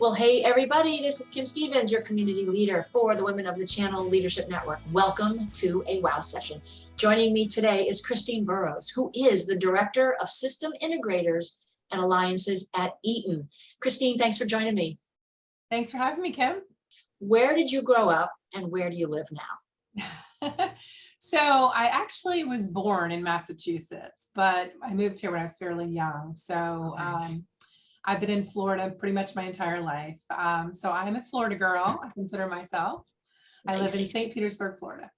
Well, hey, everybody, this is Kim Stevens, your community leader for the Women of the Channel Leadership Network. Welcome to a WOW session. Joining me today is Christine Burrows, who is the Director of System Integrators and Alliances at Eaton. Christine, thanks for joining me. Thanks for having me, Kim. Where did you grow up and where do you live now? So I actually was born in Massachusetts, but I moved here when I was fairly young. So I've been in Florida pretty much my entire life. So I'm a Florida girl, I consider myself. I live in St. Petersburg, Florida.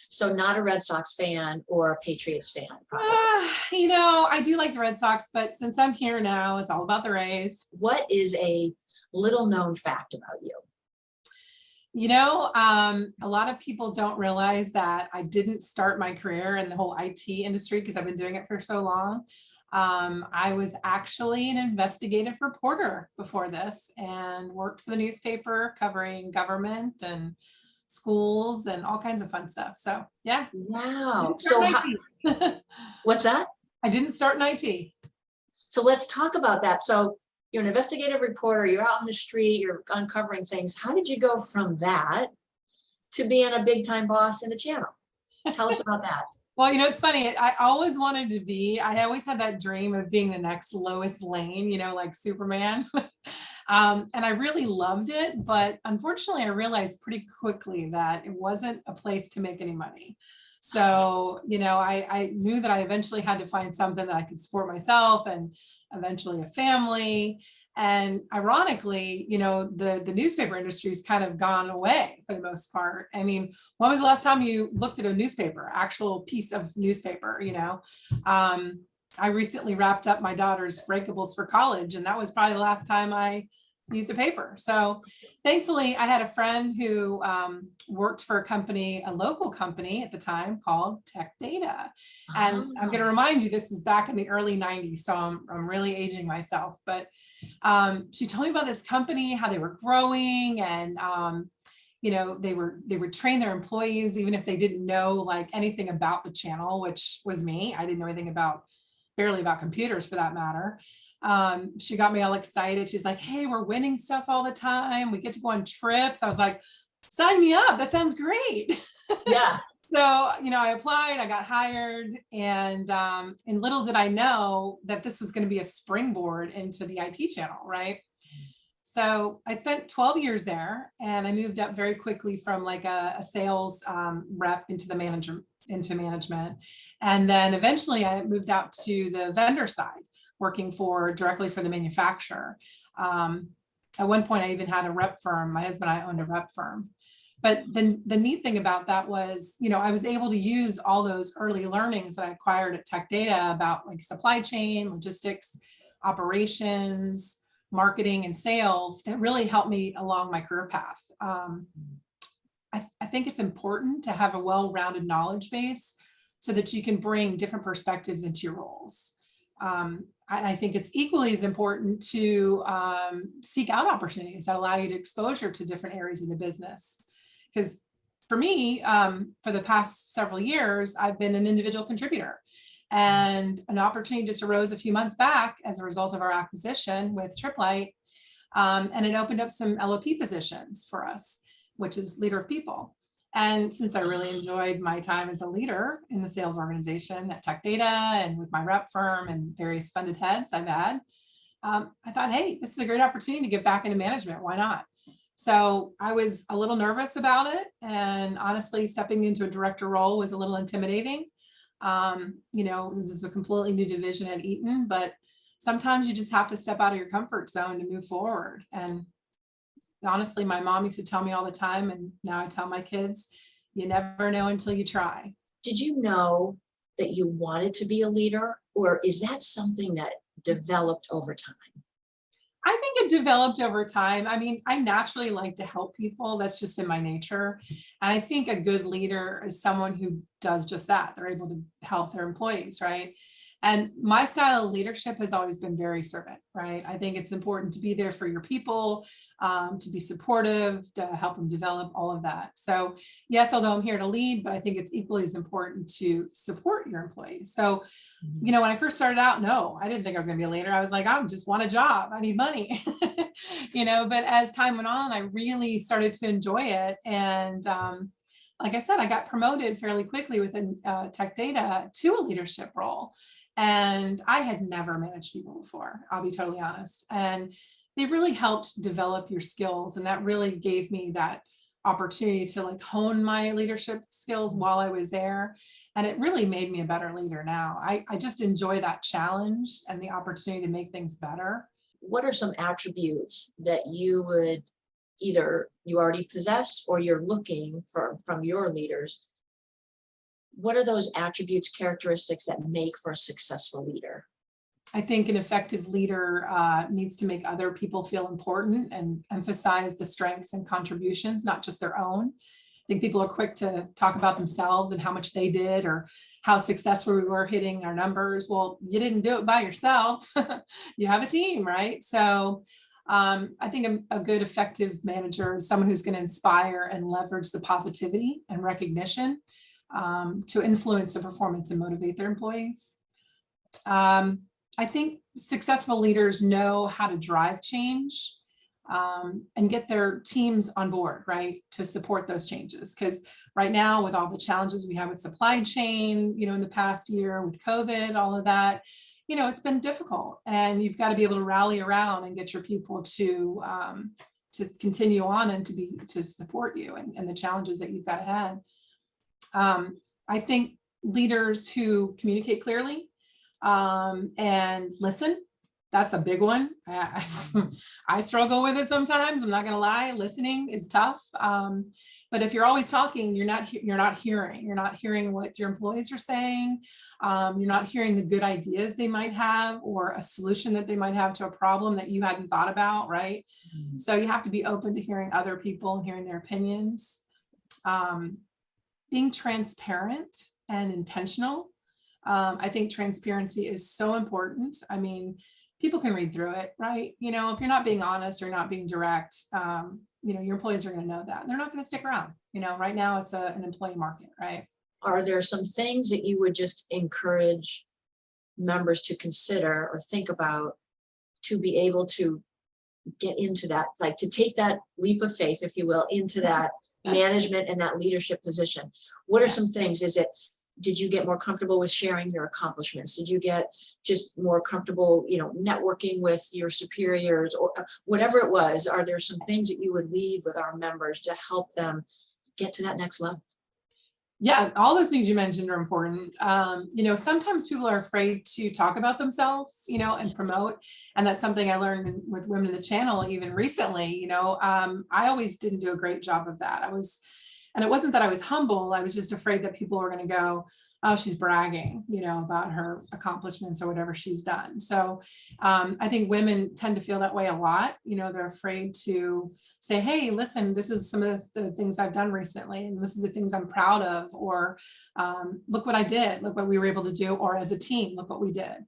So not a Red Sox fan or a Patriots fan, probably. I do like the Red Sox, but since I'm here now, it's all about the Rays. What is a little known fact about you? A lot of people don't realize that I didn't start my career in the whole IT industry because I've been doing it for so long. I was actually an investigative reporter before this and worked for the newspaper covering government and schools and all kinds of fun stuff. So yeah. Wow. So what's that? I didn't start in IT. So let's talk about that. So you're an investigative reporter, you're out on the street, you're uncovering things. How did you go from that to being a big time boss in the channel? Tell us about that. Well, it's funny. I always wanted to be, I always had that dream of being the next Lois Lane, like Superman. And I really loved it. But unfortunately, I realized pretty quickly that it wasn't a place to make any money. So, I knew that I eventually had to find something that I could support myself and eventually a family. And ironically, the newspaper industry's kind of gone away for the most part. I mean, when was the last time you looked at a newspaper, actual piece of newspaper, I recently wrapped up my daughter's breakables for college, and that was probably the last time I used a paper. So thankfully, I had a friend who worked for a local company at the time called Tech Data. And I'm going to remind you, this is back in the early 90s. So I'm really aging myself. But she told me about this company, how they were growing, and they would train their employees even if they didn't know like anything about the channel, which was me. I didn't know anything barely about computers for that matter. She got me all excited. She's like, hey, we're winning stuff all the time. We get to go on trips. I was like, sign me up. That sounds great. Yeah. So, I applied, I got hired, and little did I know that this was going to be a springboard into the IT channel, right? So I spent 12 years there, and I moved up very quickly from like a sales rep into management. And then eventually I moved out to the vendor side, working directly for the manufacturer. At one point, I even had a rep firm. My husband and I owned a rep firm. But the neat thing about that was, I was able to use all those early learnings that I acquired at Tech Data about like supply chain, logistics, operations, marketing, and sales to really help me along my career path. I think it's important to have a well-rounded knowledge base so that you can bring different perspectives into your roles. I think it's equally as important to seek out opportunities that allow you to exposure to different areas of the business. Because for me, for the past several years, I've been an individual contributor, and an opportunity just arose a few months back as a result of our acquisition with Triplite, and it opened up some LOP positions for us, which is leader of people. And since I really enjoyed my time as a leader in the sales organization at Tech Data and with my rep firm and various funded heads I've had, I thought, hey, this is a great opportunity to get back into management. Why not? So I was a little nervous about it. And honestly, stepping into a director role was a little intimidating. This is a completely new division at Eaton, but sometimes you just have to step out of your comfort zone to move forward. And honestly, my mom used to tell me all the time, and now I tell my kids, you never know until you try. Did you know that you wanted to be a leader, or is that something that developed over time? I think it developed over time. I mean, I naturally like to help people. That's just in my nature. And I think a good leader is someone who does just that. They're able to help their employees, right? And my style of leadership has always been very servant, right? I think it's important to be there for your people, to be supportive, to help them develop, all of that. So yes, although I'm here to lead, but I think it's equally as important to support your employees. So, when I first started out, no, I didn't think I was going to be a leader. I was like, I just want a job. I need money, but as time went on, I really started to enjoy it. And like I said, I got promoted fairly quickly within tech data to a leadership role. And I had never managed people before, I'll be totally honest. And they really helped develop your skills. And that really gave me that opportunity to like hone my leadership skills while I was there. And it really made me a better leader now. I just enjoy that challenge and the opportunity to make things better. What are some attributes that you would either you already possess or you're looking for from your leaders? What are those attributes, characteristics that make for a successful leader? I think an effective leader needs to make other people feel important and emphasize the strengths and contributions, not just their own. I think people are quick to talk about themselves and how much they did or how successful we were hitting our numbers. Well, you didn't do it by yourself. You have a team, right? So I think a good effective manager is someone who's going to inspire and leverage the positivity and recognition to influence the performance and motivate their employees. I think successful leaders know how to drive change and get their teams on board, right, to support those changes. Because right now, with all the challenges we have with supply chain, in the past year with COVID, all of that, it's been difficult, and you've got to be able to rally around and get your people to continue on and to support you and the challenges that you've got ahead. I think leaders who communicate clearly and listen, that's a big one. I struggle with it sometimes. I'm not going to lie. Listening is tough. But if you're always talking, you're not hearing. You're not hearing what your employees are saying. You're not hearing the good ideas they might have or a solution that they might have to a problem that you hadn't thought about, right? Mm-hmm. So you have to be open to hearing other people and hearing their opinions. Being transparent and intentional. I think transparency is so important. I mean, people can read through it, right? If you're not being honest or not being direct, your employees are going to know that. They're not going to stick around. Right now it's an employee market, right? Are there some things that you would just encourage members to consider or think about to be able to get into that, like to take that leap of faith, if you will, into that management and that leadership position? What are some things? Did you get more comfortable with sharing your accomplishments? Did you get just more comfortable, networking with your superiors or whatever it was? Are there some things that you would leave with our members to help them get to that next level? Yeah, all those things you mentioned are important. Sometimes people are afraid to talk about themselves, and promote. And that's something I learned with Women in the Channel even recently. I always didn't do a great job of that. And it wasn't that I was humble. I was just afraid that people were going to go, oh, she's bragging, about her accomplishments or whatever she's done. So I think women tend to feel that way a lot. They're afraid to say, hey, listen, this is some of the things I've done recently, and this is the things I'm proud of, or look what I did, look what we were able to do, or as a team, look what we did.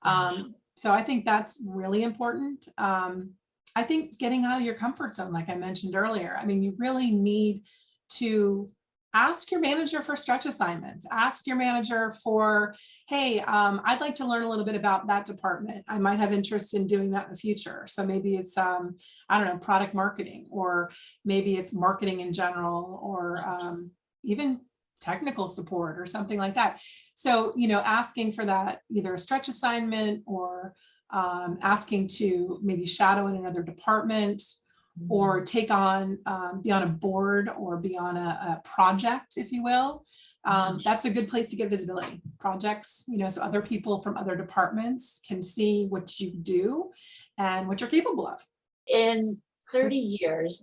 So I think that's really important. I think getting out of your comfort zone, like I mentioned earlier, I mean, you really need to ask your manager for stretch assignments. Ask your manager for, hey, I'd like to learn a little bit about that department. I might have interest in doing that in the future. So maybe it's, product marketing, or maybe it's marketing in general, or even technical support or something like that. So, asking for that, either a stretch assignment or asking to maybe shadow in another department, or take on, be on a board or be on a project, if you will. That's a good place to get visibility. Projects, so other people from other departments can see what you do and what you're capable of. In 30 years,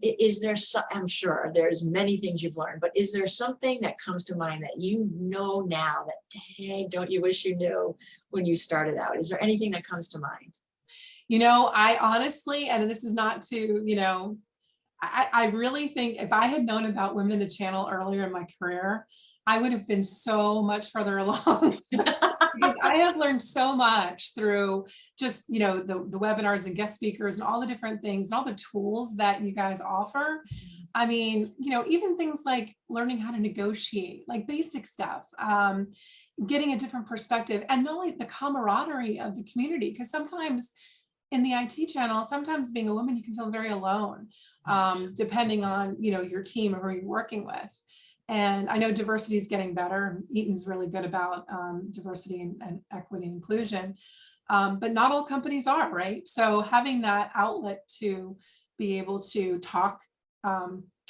I'm sure there's many things you've learned, but is there something that comes to mind that now that, dang, don't you wish you knew when you started out? Is there anything that comes to mind? I honestly, and this is not to, I really think if I had known about Women in the Channel earlier in my career, I would have been so much further along. Because I I have learned so much through just, the webinars and guest speakers and all the different things and all the tools that you guys offer. I mean, even things like learning how to negotiate, like basic stuff, getting a different perspective, and not only the camaraderie of the community, because sometimes in the IT channel, sometimes being a woman, you can feel very alone, depending on, your team or who you're working with. And I know diversity is getting better. Eaton's really good about diversity and equity and inclusion, but not all companies are, right? So having that outlet to be able to talk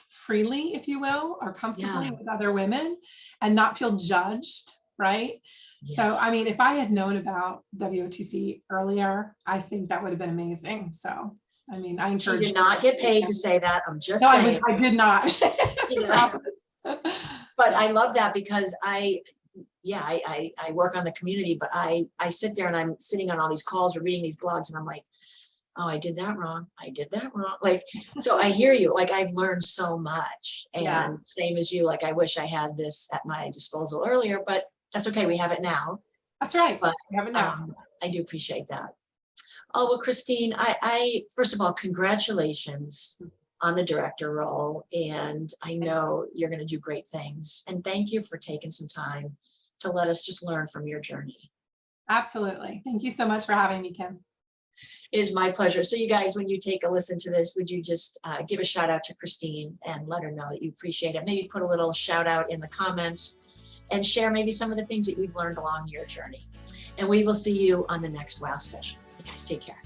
freely, if you will, or comfortably with other women and not feel judged, right? Yes. So, I mean, if I had known about WOTC earlier, I think that would have been amazing. So, I mean, I encourage you. Did not get paid to say that. I'm just saying. I did not. But I love that because I work on the community, but I sit there and I'm sitting on all these calls or reading these blogs and I'm like, oh, I did that wrong. I did that wrong. Like, so I hear you, like I've learned so much, and same as you, like, I wish I had this at my disposal earlier, but that's okay. We have it now. That's right. But we have it now. I do appreciate that. Oh, well, Christine, I first of all, congratulations on the director role. And I know you're going to do great things. And thank you for taking some time to let us just learn from your journey. Absolutely. Thank you so much for having me, Kim. It is my pleasure. So you guys, when you take a listen to this, would you just give a shout out to Christine and let her know that you appreciate it? Maybe put a little shout out in the comments and share maybe some of the things that you've learned along your journey. And we will see you on the next WOW session. You guys take care.